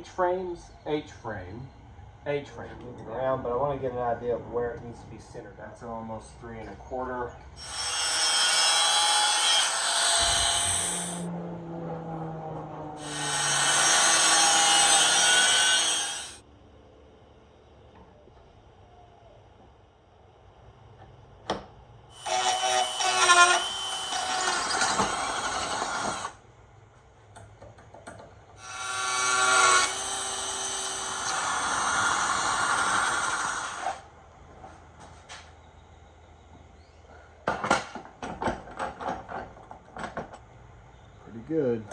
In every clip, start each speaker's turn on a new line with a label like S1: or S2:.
S1: H frames, H frame, H frame. Moving around, but I want to get an idea of where it needs to be centered. That's almost 3 1/4. Good.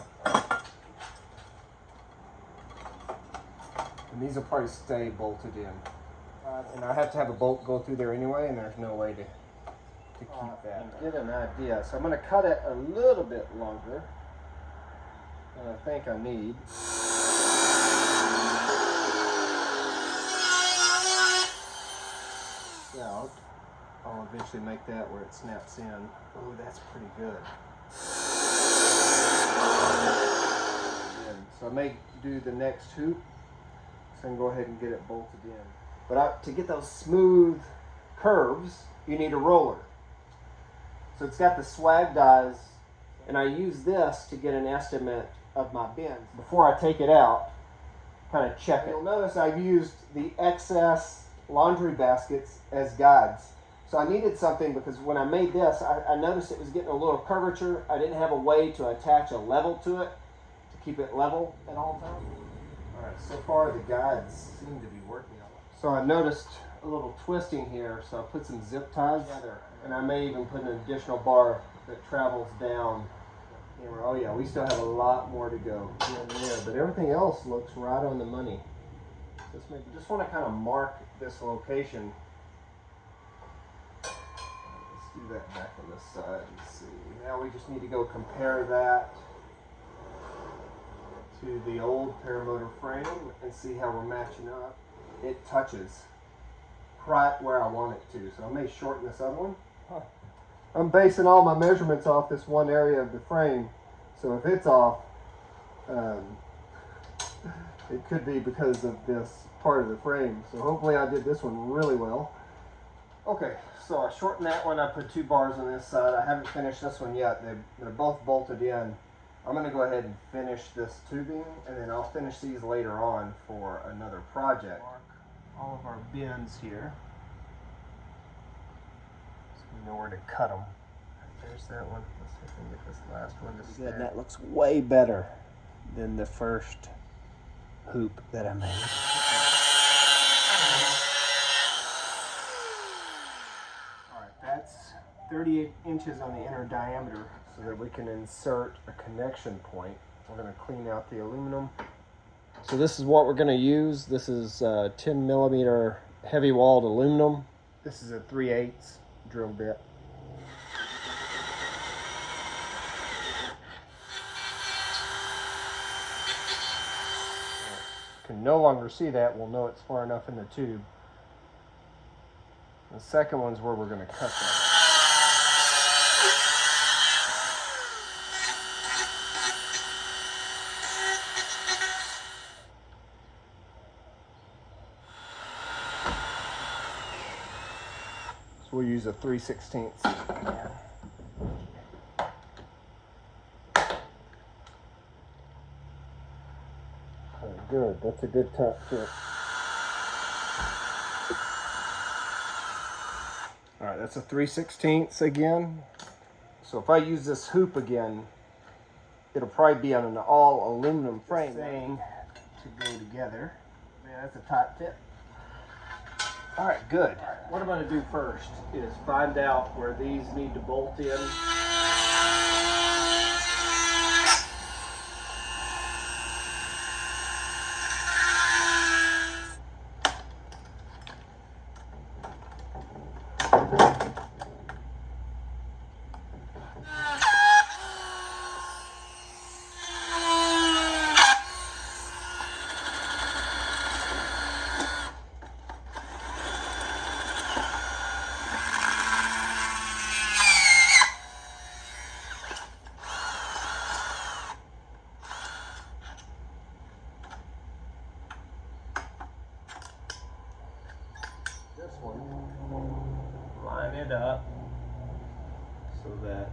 S1: And these will probably stay bolted in. And I have to have a bolt go through there anyway, and there's no way to keep that. And get an idea. So I'm going to cut it a little bit longer than I think I need. Out. I'll eventually make that where it snaps in. Oh, that's pretty good. So I may do the next hoop, so I can go ahead and get it bolted in. But to get those smooth curves, you need a roller. So it's got the swag dies, and I use this to get an estimate of my bends. Before I take it out, kind of check it. You'll notice I've used the excess laundry baskets as guides. So I needed something because when I made this, I noticed it was getting a little curvature. I didn't have a way to attach a level to it to keep it level at all times. All right, so far the guides seem to be working on it. So I noticed a little twisting here, so I put some zip ties together, and I may even put an additional bar that travels down. Oh yeah, we still have a lot more to go in there, but everything else looks right on the money. Just want to kind of mark this location. Do that back on this side and see. Now we just need to go compare that to the old Paramotor frame and see how we're matching up. It touches right where I want it to, so I may shorten this other one. I'm basing all my measurements off this one area of the frame, so if it's off, it could be because of this part of the frame. So hopefully I did this one really well. Okay, so I shortened that one. I put 2 bars on this side. I haven't finished this one yet. They're both bolted in. I'm going to go ahead and finish this tubing, and then I'll finish these later on for another project. Mark all of our bends here, so we know where to cut them. There's that one. Let's see if we can get this last one to stay. Good. That looks way better than the first hoop that I made. That's 38 inches on the inner diameter so that we can insert a connection point. We're going to clean out the aluminum. So this is what we're going to use. This is 10 millimeter heavy walled aluminum. This is a 3/8 drill bit. Can no longer see that. We'll know it's far enough in the tube. The second one's where we're going to cut that. So we'll use a 3/16. Good, that's a good top fit. All right, that's a 3/16 again. So if I use this hoop again, it'll probably be on an all aluminum frame. Saying to go together. Yeah, that's a tight fit. All right, good. What I'm going to do first is find out where these need to bolt in. line it up so that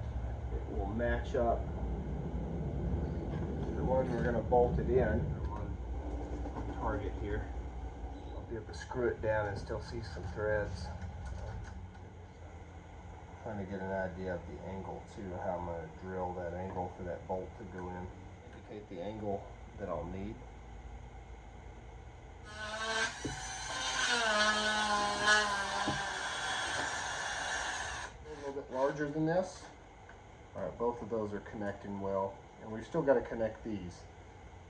S1: it will match up to the one we're going to bolt it in. I'm on target here. I'll be able to screw it down and still see some threads. Trying to get an idea of the angle too, how I'm going to drill that angle for that bolt to go in. Indicate the angle that I'll need. A little bit larger than this. All right, both of those are connecting well, and we've still got to connect these,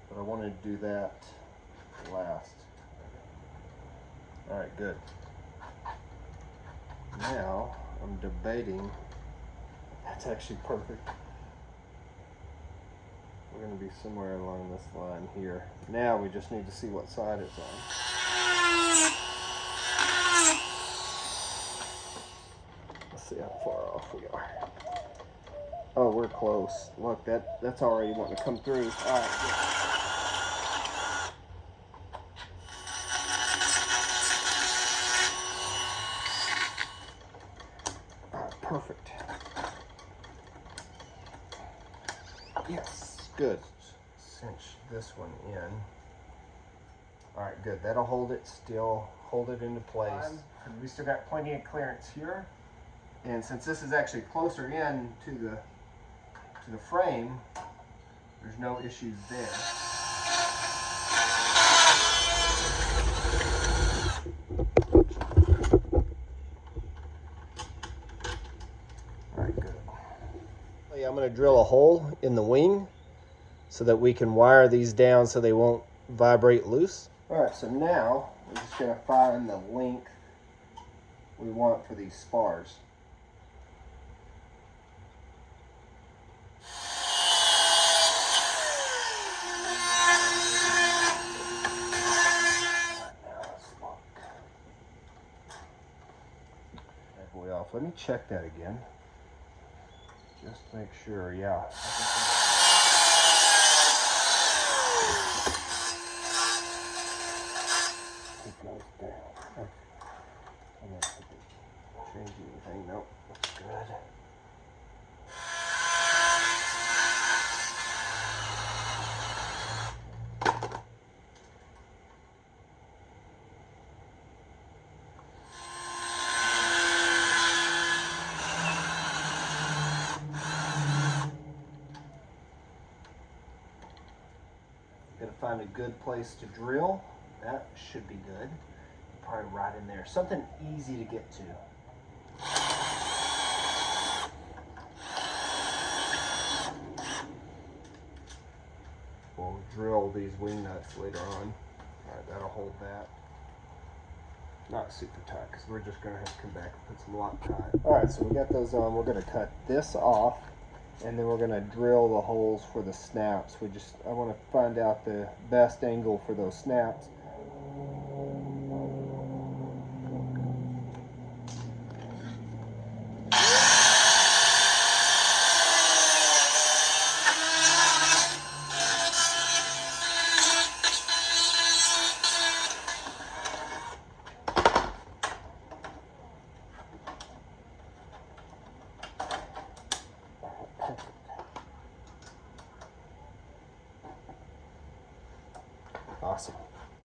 S1: but I wanted to do that last. All right, good. Now I'm debating. That's actually perfect. We're going to be somewhere along this line here. Now we just need to see what side it's on. Let's see how far off we are. Oh, we're close. Look, that's already wanting to come through. All right, good. All right, perfect. Yes, good. Cinch this one in. All right, good. That'll hold it still, hold it into place. We still got plenty of clearance here. And since this is actually closer in to the frame, there's no issues there. All right, good. I'm going to drill a hole in the wing so that we can wire these down so they won't vibrate loose. All right, so now we're just going to find the length we want for these spars. Way off. Let me check that again. Just to make sure, yeah. It goes down. Okay. I'm not change anything. Nope. That's good. Gotta find a good place to drill. That should be good. Probably right in there. Something easy to get to. We'll drill these wing nuts later on. Alright, that'll hold that. Not super tight because we're just gonna have to come back and put some Loctite. Alright, so we got those on. We're gonna cut this off, and then we're gonna drill the holes for the snaps. I want to find out the best angle for those snaps.